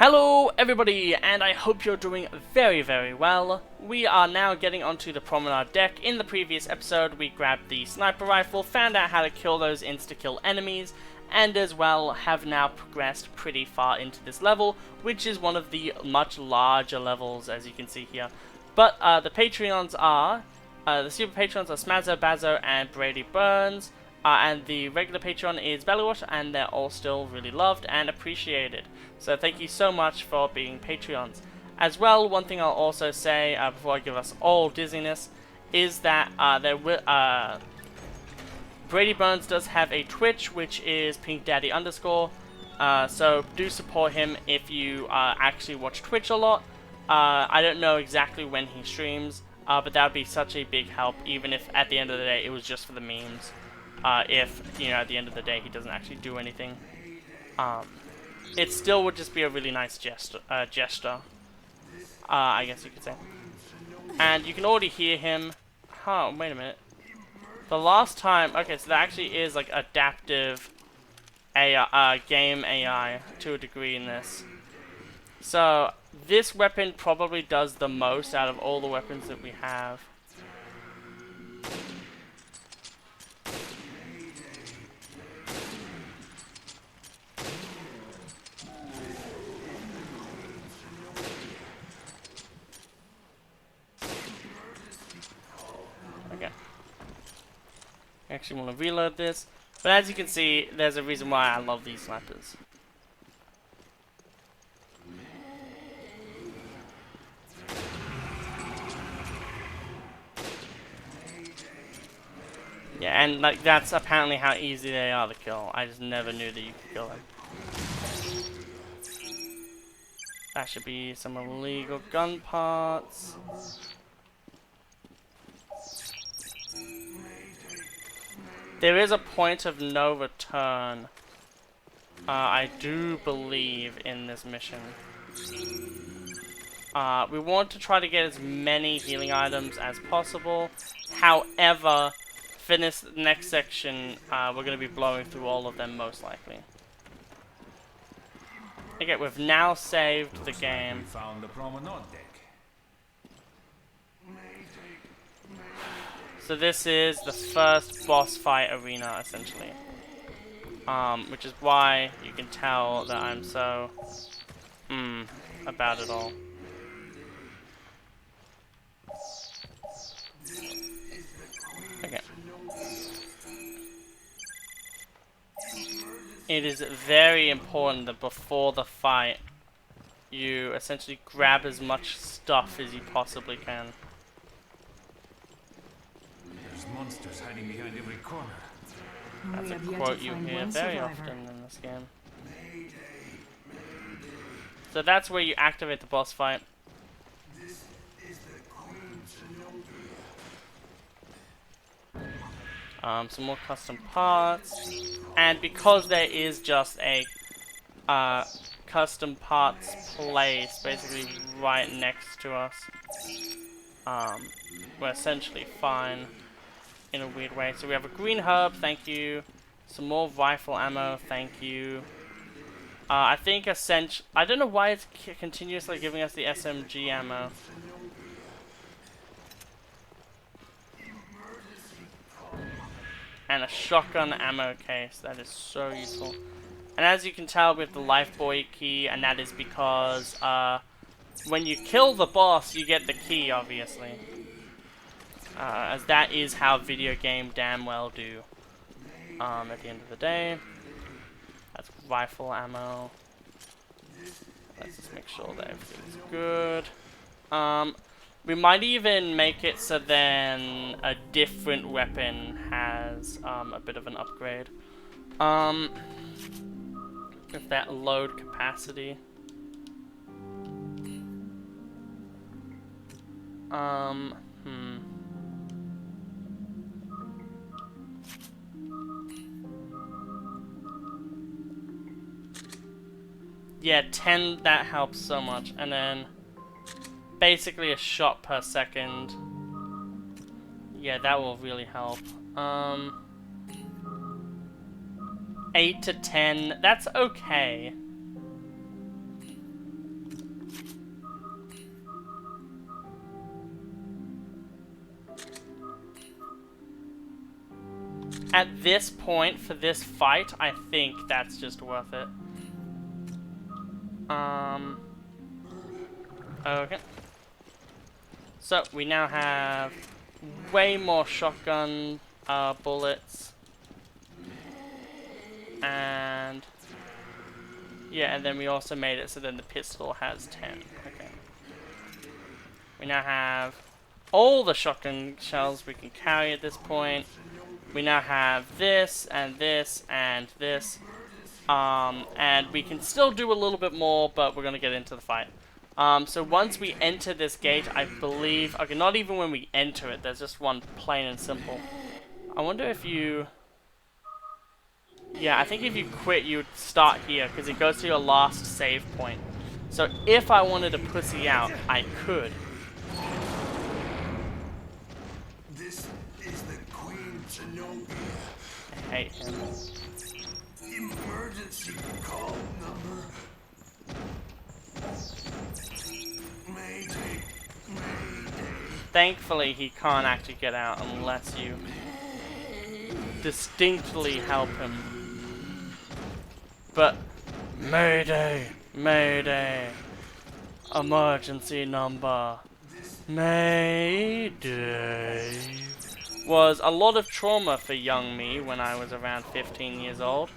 Hello everybody, and I hope you're doing very well. We are now getting onto the promenade deck. In the previous episode we grabbed the sniper rifle, found out how to kill those insta-kill enemies, and as well have now progressed pretty far into this level, which is one of the much larger levels as you can see here. But the Patreons are, the super Patrons are Smazzo, Bazzo and Brady Burns. And the regular Patreon is Bellywash, and they're all still really loved and appreciated. So thank you so much for being Patreons. As well, one thing I'll also say before I give us all dizziness is that Brady Burns does have a Twitch, which is pinkdaddy_. So do support him if you actually watch Twitch a lot. I don't know exactly when he streams, but that would be such a big help, even if at the end of the day it was just for the memes. If, you know, at the end of the day he doesn't actually do anything. It still would just be a really nice gesture, I guess you could say. And you can already hear him. Oh, wait a minute. The last time, okay, so that actually is like adaptive AI, game AI to a degree in this. So this weapon probably does the most out of all the weapons that we have. I actually want to reload this, but as you can see, there's a reason why I love these snipers. Yeah, and like that's apparently how easy they are to kill. I just never knew that you could kill them. That should be some illegal gun parts. There is a point of no return, I do believe, in this mission. We want to try to get as many healing items as possible. However, for this next section, we're going to be blowing through all of them most likely. Okay, we've now saved the game. Found the promenade deck. So this is the first boss fight arena, essentially. Which is why you can tell that I'm so about it all. Okay. It is very important that before the fight, you essentially grab as much stuff as you possibly can. There's monsters hiding behind every corner. That's a quote you hear very often in this game. So that's where you activate the boss fight. Some more custom parts. And because there is just a custom parts place basically right next to us, we're essentially fine in a weird way. So we have a green herb, thank you. Some more rifle ammo, thank you. I think I don't know why it's continuously giving us the SMG ammo. And a shotgun ammo case, that is so useful. And as you can tell with the life buoy key, and that is because when you kill the boss you get the key, obviously. As that is how video game damn well do. At the end of the day. That's rifle ammo. Let's just make sure that everything's good. We might even make it so then a different weapon has a bit of an upgrade. With that load capacity. Yeah, 10, that helps so much. And then basically a shot per second. Yeah, that will really help. 8 to 10, that's okay. at this point, for this fight, I think that's just worth it. Okay. So, we now have way more shotgun bullets. And... yeah, and then we also made it so then the pistol has 10. Okay. We now have all the shotgun shells we can carry at this point. We now have this, and this, and this. And we can still do a little bit more, but we're going to get into the fight. So once we enter this gate, I believe... okay, not even when we enter it. There's just one plain and simple. I wonder if you... yeah, I think if you quit, you'd start here, because it goes to your last save point. So if I wanted to pussy out, I could. This is the Queen Zenobia. I hate him. Emergency call number. Mayday. Mayday. Thankfully, he can't actually get out unless you distinctly help him. But Mayday, Mayday, emergency number, Mayday, was a lot of trauma for young me when I was around 15 years old,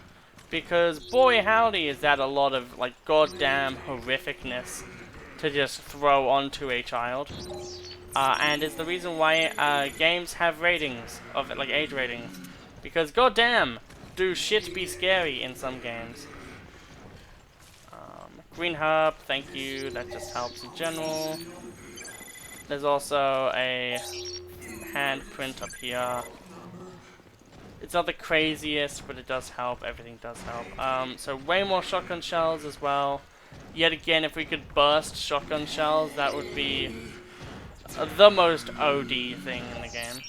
because boy howdy is that a lot of like goddamn horrificness to just throw onto a child. And it's the reason why games have ratings, of like age ratings. Because goddamn, do shit be scary in some games. Green herb, thank you, that just helps in general. There's also a handprint up here. It's not the craziest, but it does help, everything does help. So way more shotgun shells as well. Yet again, if we could burst shotgun shells, that would be the most OD thing in the game.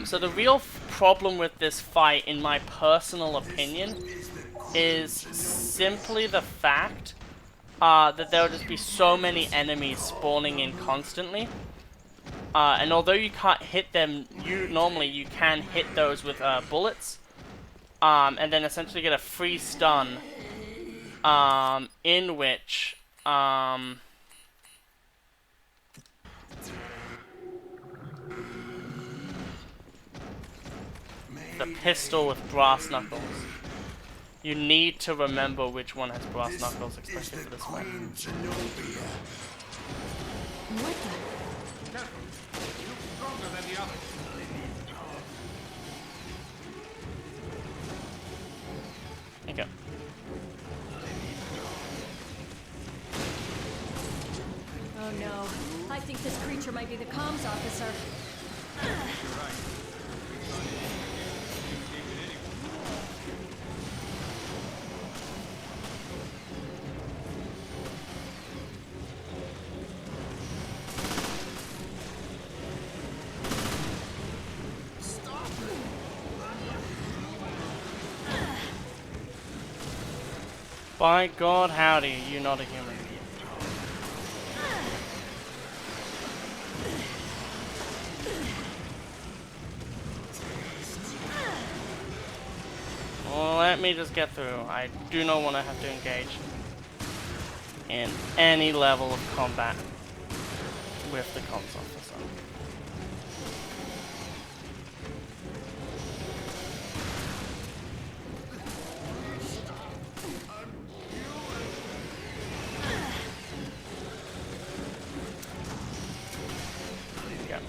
So the real problem with this fight, in my personal opinion, is simply the fact that there will just be so many enemies spawning in constantly. And although you can't hit them, normally you can hit those with bullets. And then essentially get a free stun, in which... the pistol with brass knuckles. You need to remember which one has brass knuckles, especially for this one. What the? Careful. You look stronger than the others. Okay. Oh no. I think this creature might be the comms officer. You're right. By God, howdy, you're not a human. Let me just get through. I do not want to have to engage in any level of combat with the comms officer. Yeah.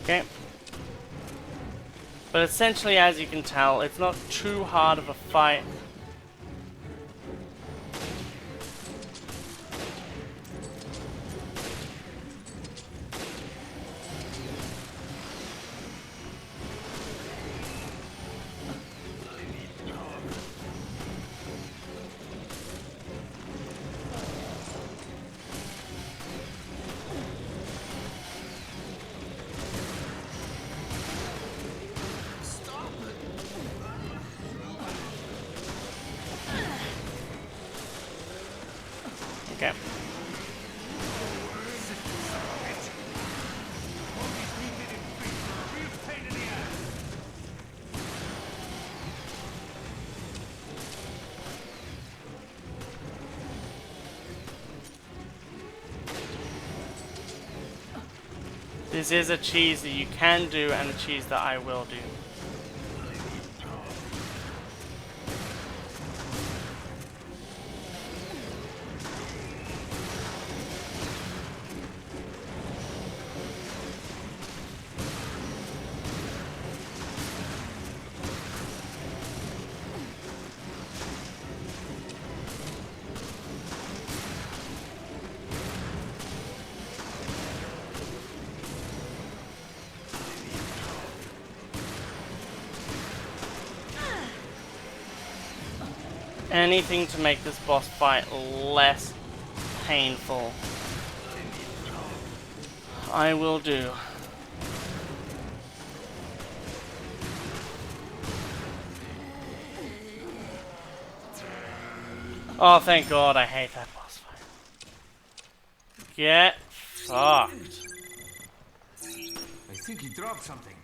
Okay. But essentially, as you can tell, it's not too hard of a fight. Okay. This is a cheese that you can do and a cheese that I will do. Anything to make this boss fight less painful, I will do. Oh, thank God, I hate that boss fight. Get fucked. I think he dropped something.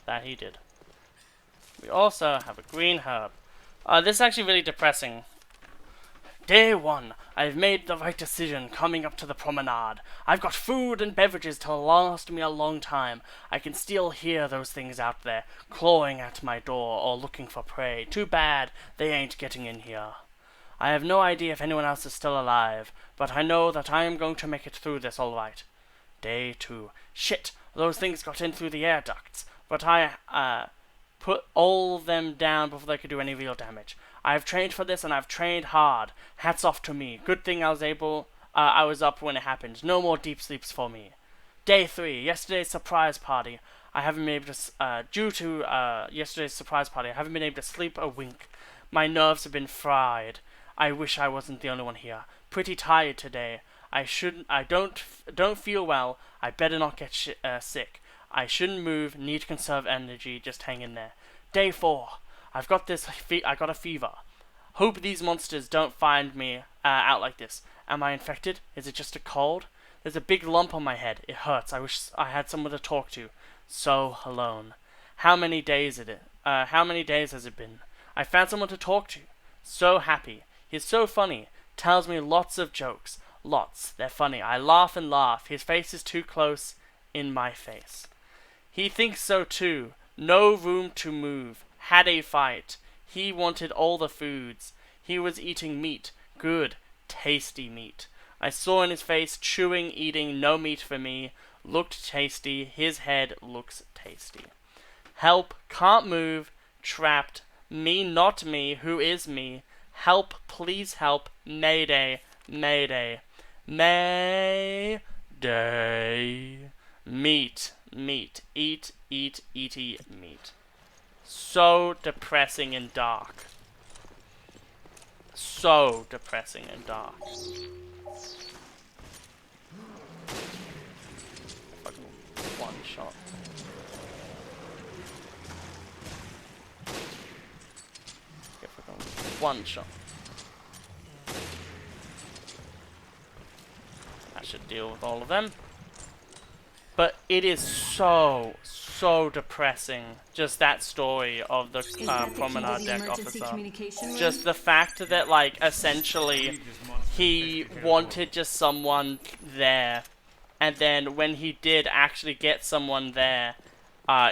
That he did. We also have a green herb. This is actually really depressing. Day 1. I've made the right decision coming up to the promenade. I've got food and beverages to last me a long time. I can still hear those things out there, clawing at my door or looking for prey. Too bad they ain't getting in here. I have no idea if anyone else is still alive, but I know that I am going to make it through this alright. Day 2. Shit, those things got in through the air ducts, but I, put all of them down before they could do any real damage. I've trained for this and I've trained hard. Hats off to me. Good thing I was up when it happened. No more deep sleeps for me. Day 3. Yesterday's surprise party. I haven't been able to, due to yesterday's surprise party, I haven't been able to sleep a wink. My nerves have been fried. I wish I wasn't the only one here. Pretty tired today. I don't feel well. I better not get sick. I shouldn't move, need to conserve energy, just hang in there. Day 4. I got a fever. Hope these monsters don't find me out like this. Am I infected? Is it just a cold? There's a big lump on my head. It hurts. I wish I had someone to talk to. So alone. How many days has it been? I found someone to talk to. So happy. He's so funny. Tells me lots of jokes. Lots. They're funny. I laugh and laugh. His face is too close in my face. He thinks so too. No room to move. Had a fight. He wanted all the foods. He was eating meat. Good, tasty meat. I saw in his face chewing, eating, no meat for me. Looked tasty. His head looks tasty. Help, can't move. Trapped. Me, not me. Who is me? Help, please help. Mayday, mayday. Mayday. Meat. Meat. Eat, eaty, meat. So depressing and dark. So depressing and dark. Fucking one shot. Get fucking one shot. That should deal with all of them. But it is so depressing. Just that story of the promenade deck officer. Just the fact that, like, essentially, he wanted just someone there. And then when he did actually get someone there,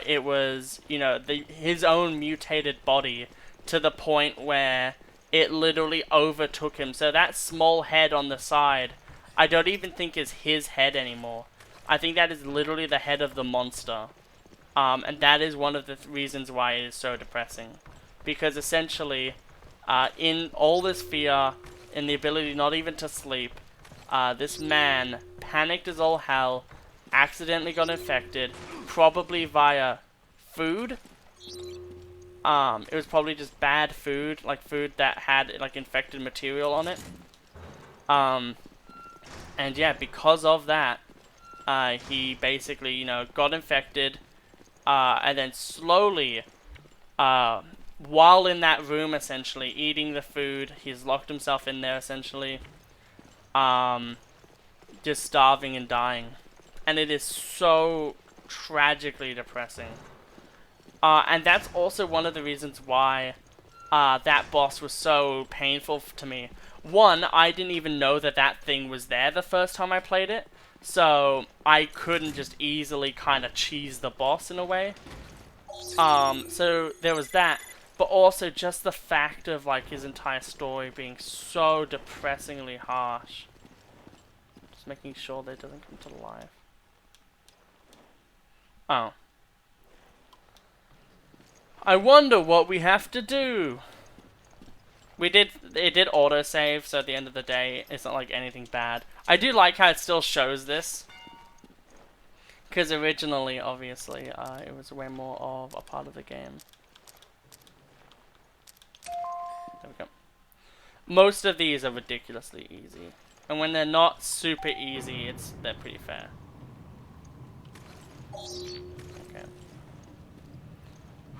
it was, you know, his own mutated body to the point where it literally overtook him. So that small head on the side, I don't even think is his head anymore. I think that is literally the head of the monster. And that is one of the reasons why it is so depressing. Because essentially, in all this fear, in the ability not even to sleep, this man panicked as all hell, accidentally got infected, probably via food. It was probably just bad food, like food that had like infected material on it. And yeah, because of that, he basically, you know, got infected, and then slowly, while in that room, essentially, eating the food, he's locked himself in there, essentially, just starving and dying. And it is so tragically depressing. And that's also one of the reasons why that boss was so painful to me. One, I didn't even know that that thing was there the first time I played it, so I couldn't just easily kind of cheese the boss in a way. So there was that, but also just the fact of like his entire story being so depressingly harsh. Just making sure that it doesn't come to life. Oh. I wonder what we have to do. It did autosave, so at the end of the day, it's not like anything bad. I do like how it still shows this. Because originally, obviously, it was way more of a part of the game. There we go. Most of these are ridiculously easy. And when they're not super easy, they're pretty fair. Okay.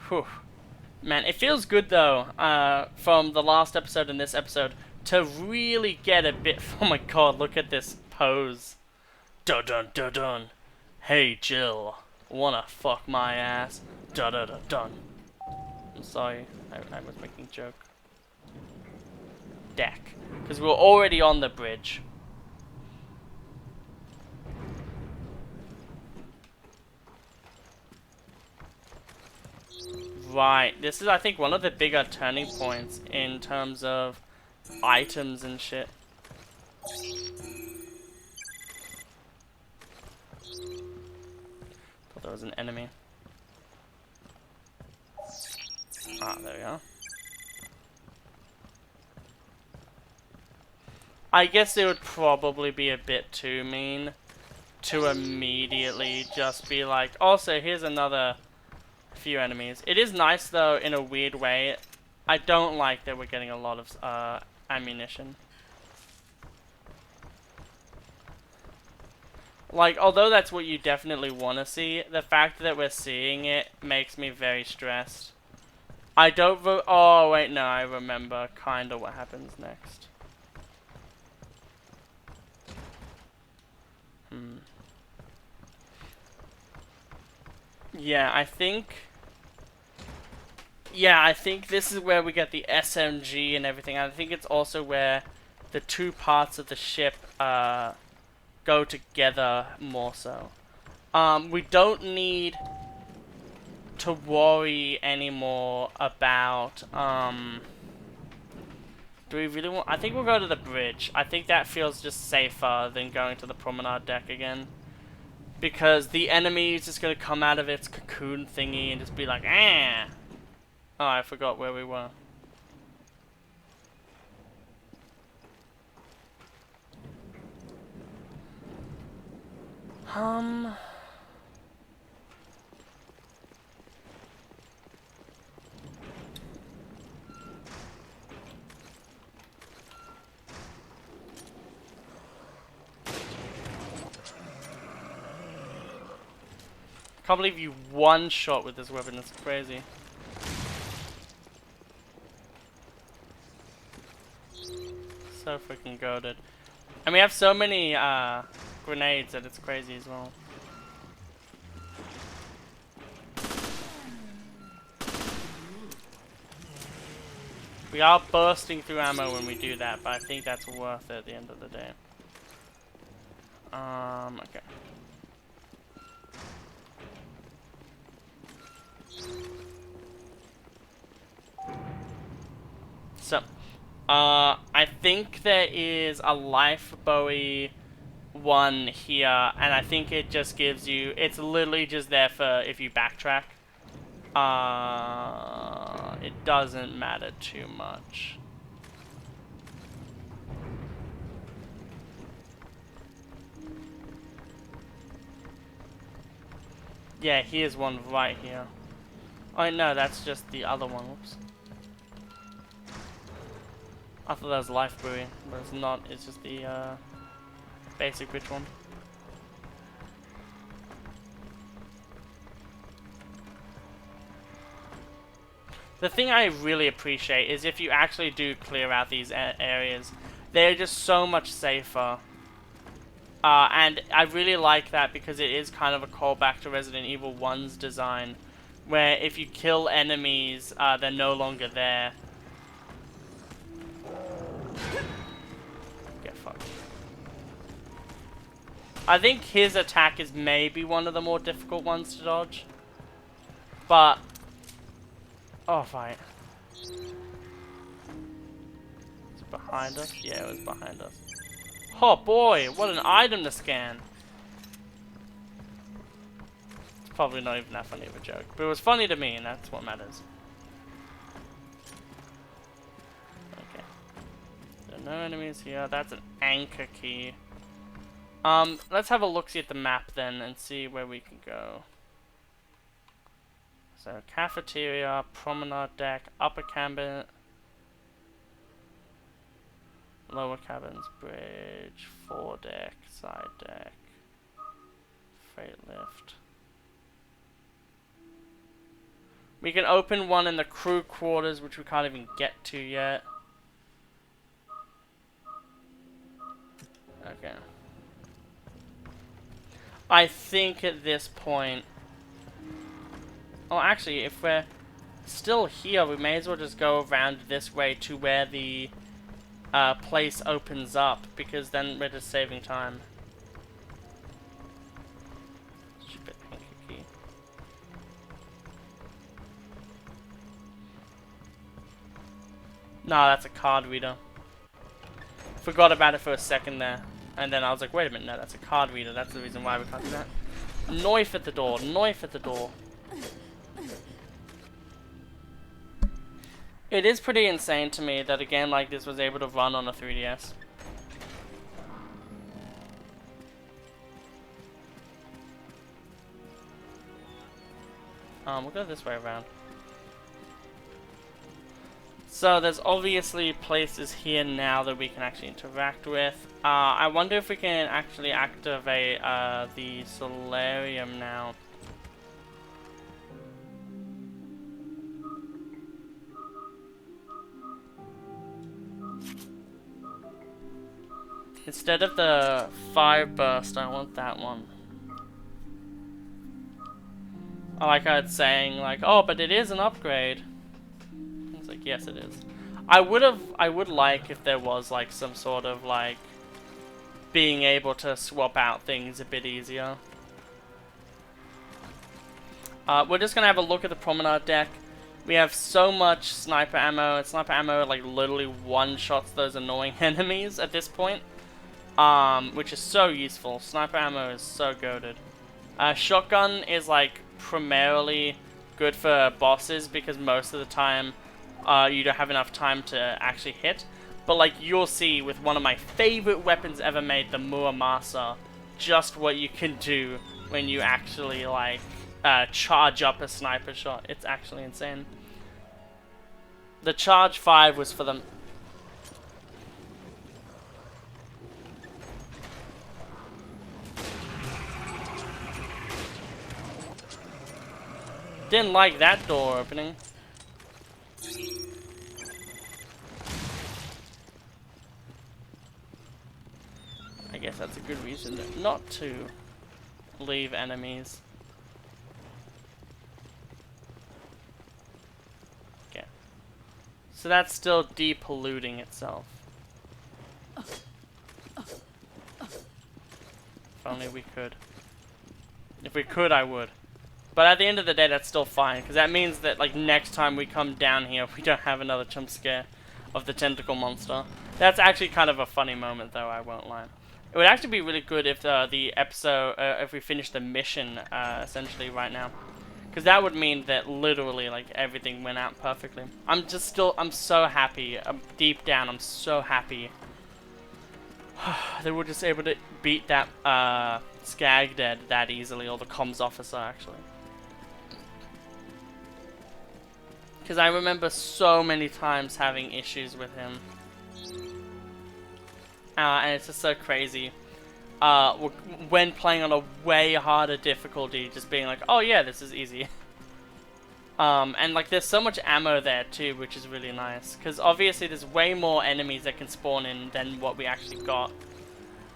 Whew. Man, it feels good though, from the last episode and this episode, to really get a bit. Oh my god, look at this pose. Dun dun dun dun. Hey Jill, wanna fuck my ass? Dun dun dun dun. I'm sorry, I was making a joke. Deck, because we're already on the bridge. Right, this is I think one of the bigger turning points in terms of items and shit. Thought there was an enemy. Ah, there we are. I guess it would probably be a bit too mean to immediately just be like, also here's another few enemies. It is nice though in a weird way. I don't like that we're getting a lot of ammunition. Like, although that's what you definitely want to see, the fact that we're seeing it makes me very stressed. I don't oh wait, no, I remember kinda what happens next. Yeah, I think this is where we get the SMG and everything. I think it's also where the two parts of the ship go together more so. We don't need to worry anymore about do we really want? I think we'll go to the bridge. I think that feels just safer than going to the promenade deck again. Because the enemy is just going to come out of its cocoon thingy and just be like, ah! Oh, I forgot where we were. Can't believe you one shot with this weapon, that's crazy. So freaking goated. And we have so many grenades that it's crazy as well. We are bursting through ammo when we do that, but I think that's worth it at the end of the day. Okay. So, I think there is a life Bowie one here, and I think it just gives you, it's literally just there for if you backtrack. It doesn't matter too much. Yeah, here's one right here. Oh no, that's just the other one. Whoops. I thought that was life buoy, but it's not. It's just the basic bridge one. The thing I really appreciate is if you actually do clear out these areas, They're just so much safer. And I really like that because it is kind of a callback to Resident Evil 1's design, where if you kill enemies, they're no longer there. Get fucked. I think his attack is maybe one of the more difficult ones to dodge. But... oh, fight. Is it behind us? Yeah, it was behind us. Oh boy, what an item to scan. It's probably not even that funny of a joke, but it was funny to me, and that's what matters. Okay. There are no enemies here. That's an anchor key. Let's have a look-see at the map then and see where we can go. So, cafeteria, promenade deck, upper cabin, lower cabins, bridge, foredeck, side deck, freight lift. We can open one in the crew quarters, which we can't even get to yet. Okay. I think at this point... oh, actually, if we're still here, we may as well just go around this way to where the place opens up, because then we're just saving time. Stupid anchor key. No, that's a card reader. Forgot about it for a second there. And then I was like, wait a minute, no, that's a card reader. That's the reason why we can't do that. Knife at the door, knife at the door. It is pretty insane to me that a game like this was able to run on a 3DS. We'll go this way around. So there's obviously places here now that we can actually interact with. I wonder if we can actually activate the solarium now. Instead of the fire burst, I want that one. I like how it's saying like, oh, but it is an upgrade. It's like, yes, it is. I would like if there was like some sort of like being able to swap out things a bit easier. We're just gonna have a look at the promenade deck. We have so much sniper ammo, and sniper ammo like literally one-shots those annoying enemies at this point. Which is so useful. Sniper ammo is so goated. Shotgun is like primarily good for bosses because most of the time you don't have enough time to actually hit. But like you'll see with one of my favorite weapons ever made, the Muramasa, just what you can do when you actually like charge up a sniper shot. It's actually insane. The charge 5 was for them. Didn't like that door opening. I guess that's a good reason not to leave enemies. Okay. So that's still depolluting itself. If only we could. If we could, I would. But at the end of the day, that's still fine, because that means that like next time we come down here, we don't have another jump scare of the tentacle monster. That's actually kind of a funny moment, though, I won't lie. It would actually be really good if the episode, if we finished the mission, essentially right now. Because that would mean that literally, like, everything went out perfectly. I'm so happy. Deep down, I'm so happy that we're just able to beat that, Skag Dead that easily, or the comms officer, actually. Because I remember so many times having issues with him. And it's just so crazy. When playing on a way harder difficulty, just being like, oh yeah, this is easy. And like there's so much ammo there too, which is really nice. Because obviously there's way more enemies that can spawn in than what we actually got.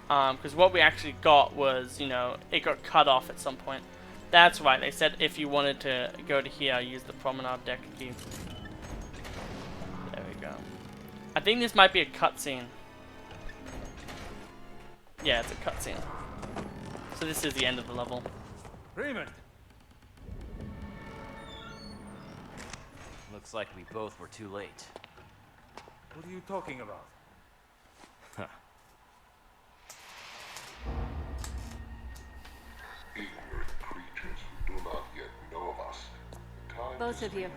Because what we actually got was, you know, it got cut off at some point. That's right, they said if you wanted to go to here, use the promenade deck key. There we go. I think this might be a cutscene. Yeah, it's a cutscene. So this is the end of the level. Raymond! Looks like we both were too late. What are you talking about? Huh. Ignorant creatures who do not yet know of us. The time Both to of you. speak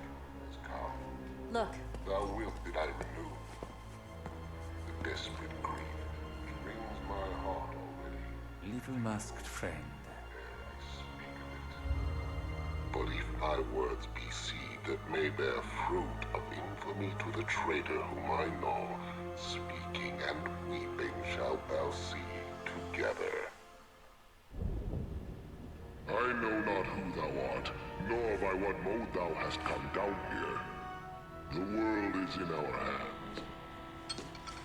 has come. Look, Thou wilt that I renew. The desperate grief which wrings my heart already. Little masked friend. Ere I speak of it. But if my words be seed that may bear fruit of infamy to the traitor whom I know, speaking and weeping shalt thou see together. I know not who thou art, nor by what mode thou hast come down here. The world is in our hands.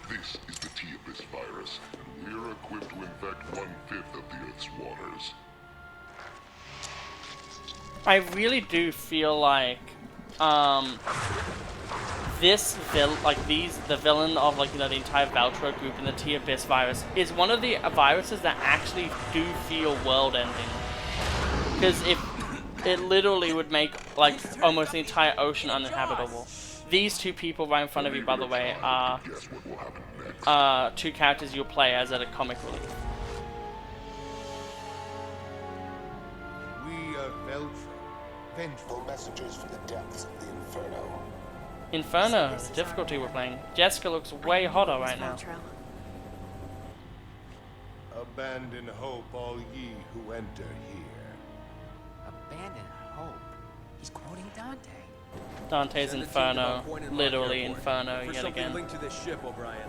This is the T-Abyss virus, and we're equipped to infect 1/5 of the Earth's waters. I really do feel like, the villain of, like, you know, the entire Veltro group in the T-Abyss virus is one of the viruses that actually do feel world-ending. Because it literally would make, like, almost the entire ocean uninhabitable. These two people right in front of you, by the way, are Guess what will happen next? two characters you'll play as at a comic relief. We are Veltro, vengeful Messengers from the depths of the Inferno. Inferno, the difficulty we're playing. Jessica looks way hotter right now. Abandon hope, all ye who enter here. Abandon hope. He's quoting Dante. Dante's Inferno, literally Inferno For yet something again. linked to this ship, O'Brien.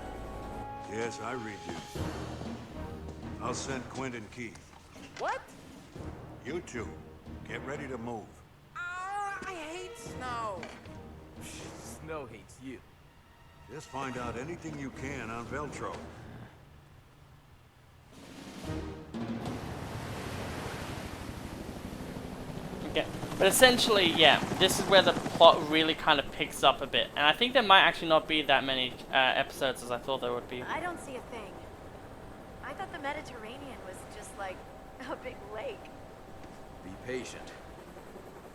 Yes, I read you. I'll send Quint and Keith. What? You two, get ready to move. I hate snow. Snow hates you. Just find out anything you can on Veltro. Okay. But essentially, yeah, this is where the plot really kind of picks up a bit. And I think there might actually not be that many episodes as I thought there would be. I don't see a thing. I thought the Mediterranean was just like a big lake. Be patient.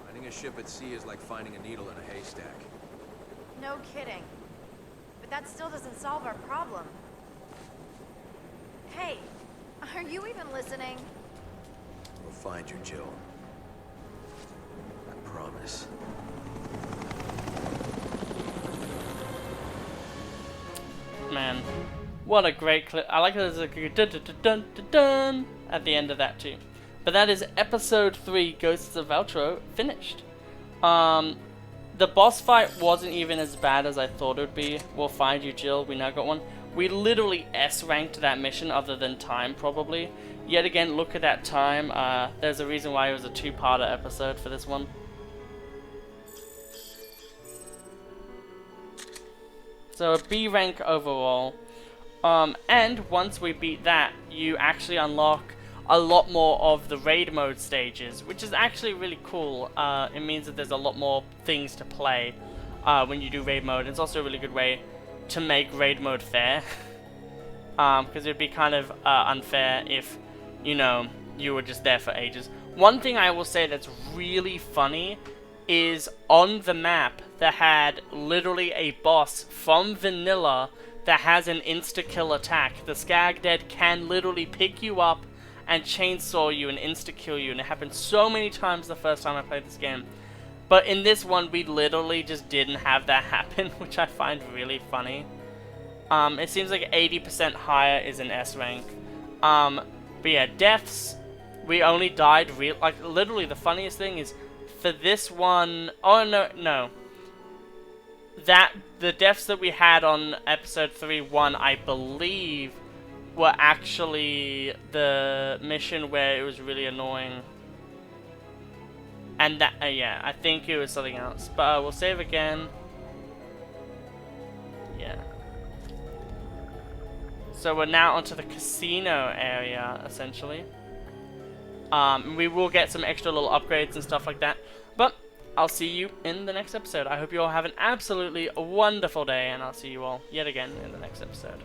Finding a ship at sea is like finding a needle in a haystack. No kidding. But that still doesn't solve our problem. Hey, are you even listening? We'll find you, Jill. I promise. Man, what a great clip. I like that there's a dun dun dun dun dun at the end of that too. But that is episode 3, Ghosts of Veltro, finished. The boss fight wasn't even as bad as I thought it would be. We'll find you, Jill. We now got one. We literally S-ranked that mission other than time, probably. Yet again, look at that time. There's a reason why it was a 2-parter episode for this one. So a B rank overall. And once we beat that, you actually unlock a lot more of the raid mode stages, which is actually really cool. It means that there's a lot more things to play when you do raid mode. It's also a really good way to make raid mode fair. Because it would be kind of unfair if, you know, you were just there for ages. One thing I will say that's really funny is on the map that had literally a boss from vanilla that has an insta-kill attack. The Skag Dead can literally pick you up and chainsaw you and insta-kill you, and it happened so many times the first time I played this game. But in this one, we literally just didn't have that happen, which I find really funny. It seems like 80% higher is an S rank. But yeah, deaths, we only died like literally the funniest thing is for this one, oh no. That the deaths that we had on episode 3-1, I believe, were actually the mission where it was really annoying. And that, yeah, I think it was something else. But we'll save again. Yeah. So we're now onto the casino area, essentially. We will get some extra little upgrades and stuff like that. But I'll see you in the next episode. I hope you all have an absolutely wonderful day, and I'll see you all yet again in the next episode.